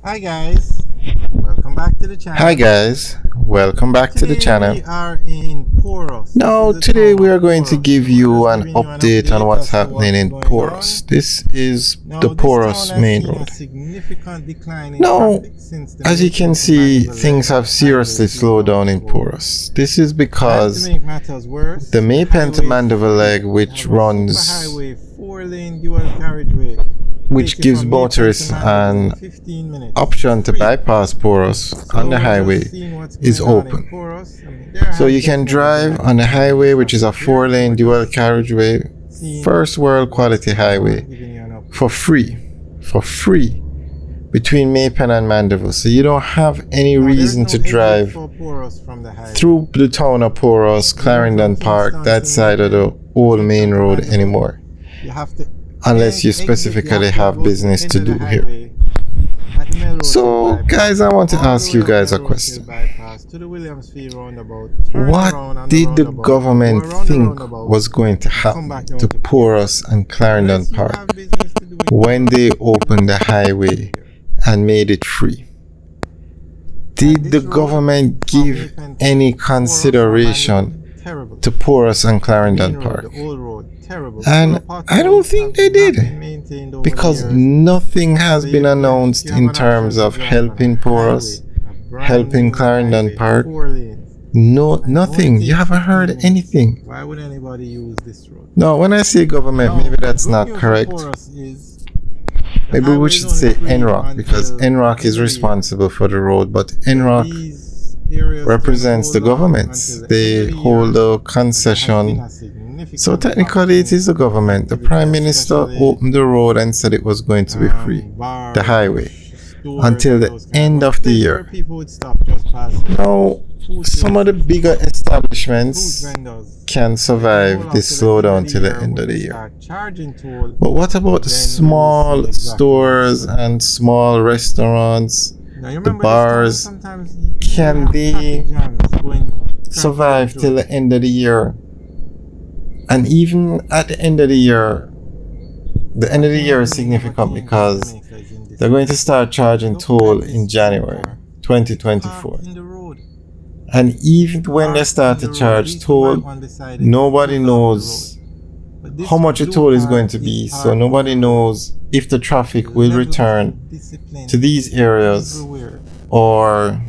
Hi guys, welcome back to the channel. Hi guys, welcome back to the Today channel. we are in Porus. Now This is the today town we of are going to Porus. give We're you just an giving you an update on what's as to happening in going Porus. on. This is Now the this town Porus has main seen a road. significant decline in Now, traffic since the as you can maintenance see, of things have seriously slowed down in Porus. This is And because to make matters worse, the Maypen to highway Mandeville leg, which have a runs, superhighway 4-lane dual carriageway, which takes you gives from Maypen to motorists Mandeville in an 15 minutes. option to Free. bypass Porus So on the we're highway just seeing what's is going on in open. Porus. I mean, there So has you can definitely drive been on the highway, which is a traffic here. 4-lane We're dual just carriageway, seeing first world what's quality going on, highway, giving you an update. for free between Maypen and Mandeville. So you don't have any Now, reason there's to no exit drive for Porus from the highway. through the town of Porus, Clarendon Park, that side of the old main road anymore, You have to unless you exit, specifically have to have go to the business end to of the do here. highway at Melrose So Hill bypass, guys, I want to all the ask way you up guys a Melrose Hill question. bypass to the Williamsfield roundabout, turn What around on did the roundabout, government go around the think roundabout, was going to and come back happen down to to Porus and Clarendon Unless you Park have business to do in when they opened the highway and made it free? Did the government give any consideration to Porus and Clarendon Park? And I don't think they did, because nothing has been announced in terms of helping Porus, helping Clarendon Park. No, nothing. You haven't heard anything. Why would anybody use this road? No, when I say government, maybe that's not correct. Maybe we should say NROC, because NROC is responsible for the road, but NROC represents the government. They hold the concession. So technically it is the government. The Prime Minister opened the road and said it was going to be free, the highway, until the end of the year. Now, some of the bigger establishments can survive this slowdown till the end of the year. But what about the small stores and small restaurants, the bars? Can they survive till the end of the year? And even at the end of the year is significant because they're going to start charging toll in January 2024. And even when they start to charge toll, nobody knows how much the toll is going to be. So nobody knows if the traffic will return to these areas or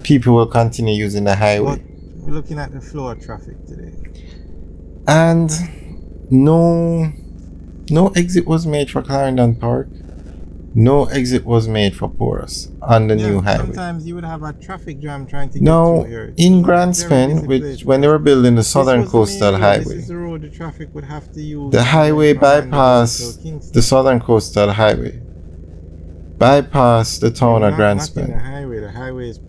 people will continue using the highway. We're looking at the flow of traffic today. And no exit was made for Clarendon Park. No exit was made for Porus on the new highway. Sometimes you would have a traffic jam trying to get now, through here. In Grandspen, when they were building the Southern Coastal Highway, the highway bypassed the Southern Coastal Highway, bypassed the town of Grandspen, the highway is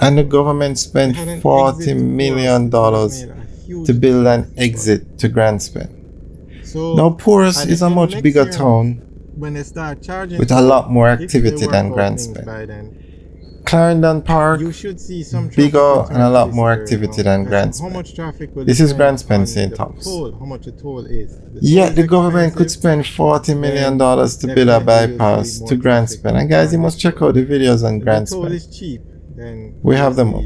and the government spent $40 million to build an exit to Grandspen. Now Porus is a much bigger town with a lot more activity than Grandspen. Clarendon Park, bigger and a lot more activity than Grandspen. This is Grandspen St. Thomas. Yet the government could spend $40 million to build a bypass to Grandspen. And guys, you must check out the videos on Grandspen. We have them up.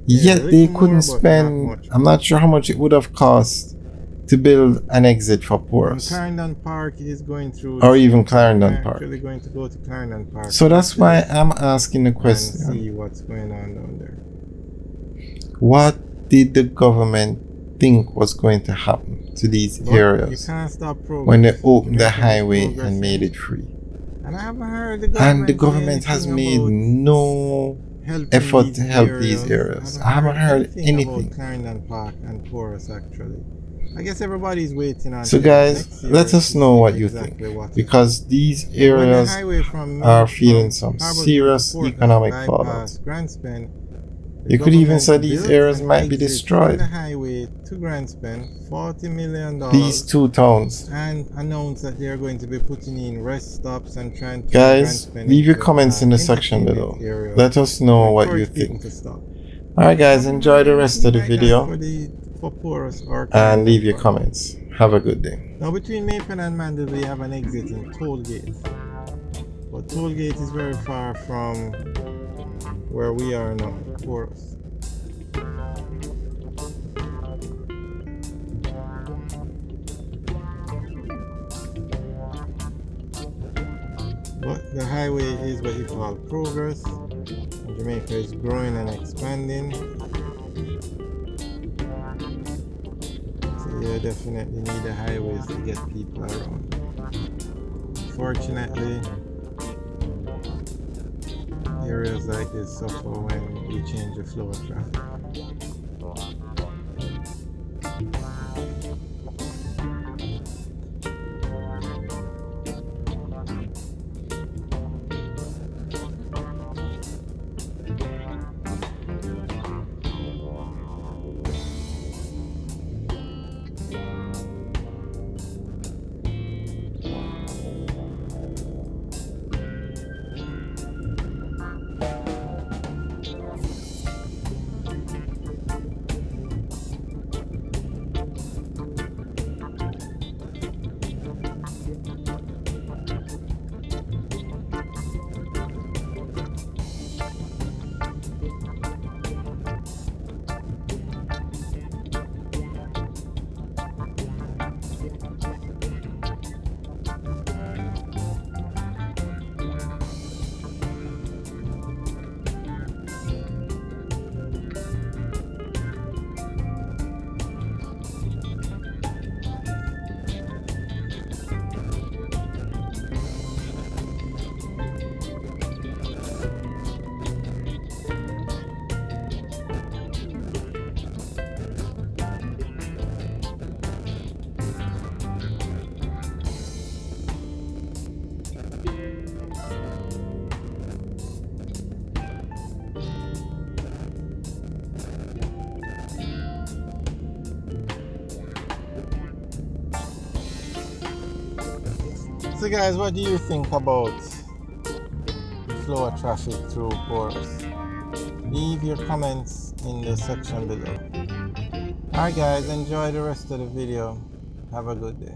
Yet they couldn't spend, I'm not sure how much it would have cost to build an exit for Porus. Clarendon Park is going through, or even Clarendon Park. Going to go to Clarendon Park. So that's why I'm asking the question. See what's going on down there. What did the government think was going to happen to these areas when they opened the highway and made it free? And I haven't heard the government has made no effort to help these areas. I haven't heard anything about Clarendon Park and Porus actually. I guess everybody's waiting on. So guys, let us know what you think, because these areas are feeling some serious economic fallout. You could even say these areas might be destroyed. These two towns. And announce that they are going to be putting in rest stops and trying to. Guys, leave your comments in the section below. Let us know what you think. Alright guys, enjoy the rest of the video and leave your comments. Have a good day. Now between Maypen and Mandeville we have an exit in Toll Gate. But Tollgate is very far from where we are now, Porus. But the highway is what you call progress. Jamaica is growing and expanding. So you definitely need the highways to get people around. Fortunately, areas like this suffer when we change the flow of traffic. So guys, what do you think about the flow of traffic through Porus? Leave your comments in the section below. Alright guys, enjoy the rest of the video. Have a good day.